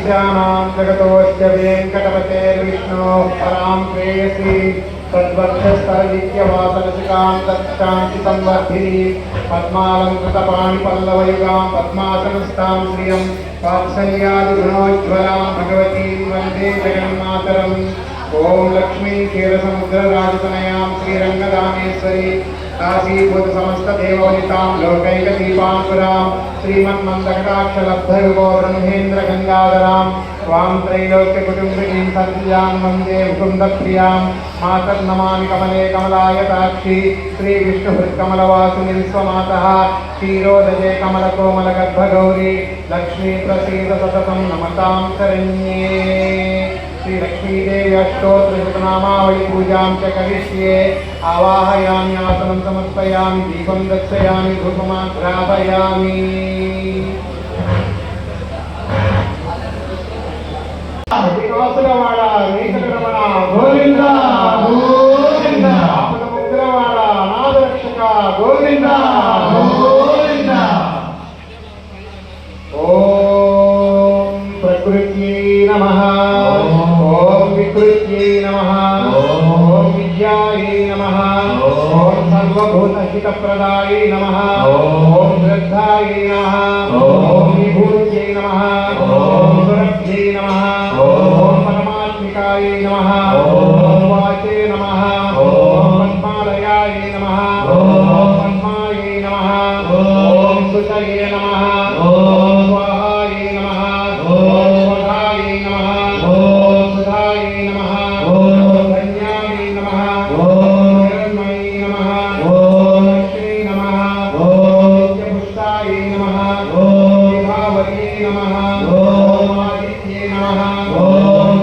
मनुष्याणां जगतोऽस्य वेङ्कटपतेर्विष्णोः परां प्रेयसी तद्वक्षस्तरदित्यवासरसिकां तत्शान्तिसंवर्धिनी पद्मालङ्कृतपाणिपल्लवयुगां पद्मासनस्तां श्रियं वात्सल्यादिगुणोज्ज्वलां भगवतीं वन्दे जगन्मातरम्। ओं लक्ष्मी क्षीरसमुद्रराजतनयां श्रीरङ्गदामेश्वरी काशीभूत समस्त देववनितां लोकैकदीपांकुरां श्रीमन्मन्दकटाक्षलब्धयुगो ब्रह्मेन्द्र गंगाधरां स्वां त्रैलोक्यकुटुम्बिनीं सत्यां वन्दे मुकुन्दप्रियां मातर्नमामि कमले कमलायताक्षी श्रीविष्णुहृत्कमलवासिनी स्वमातः क्षीरोदये कमलकोमलगर्भगौरी लक्ष्मी प्रसीद सततं नमतां शरण्ये। श्री लक्ष्मीदेवी अष्टोत्तरशतनामावली पूजां च करिष्ये। आवाहयामि आसनं समर्पयामि दीपं दर्शयामि धूपमाघ्रापयामि। विकासुरवाड वेंकटरमण गोविंद गोविंद आपदमुक्तवाड अनाथरक्षक गोविंद गोविंद। ओम प्रकृत्यै नमः ओम विकृत्यै नमः ओम विद्यायै नमः ओम सर्वभूतहितप्रदायै नमः ओम श्रद्धायै नमः ओम विभूत्यै नमः ओम सुरभ्यै नमः ओम परमात्मिकायै नमः ओम वाचे नमः ओम पद्मालयायै नमः ओम पद्मायै नमः ओम सुतये नमः ओम स्वाहायै नमः ओम स्वधायै नमः ओम सुधायै नमः ओम धन्यायै नमः ओम हिरण्मयै नमः ओम लक्ष्मी नमः ओम नित्यपुष्टायै नमः ओम विभावर्यै नमः ओम आदित्यै नमः ओम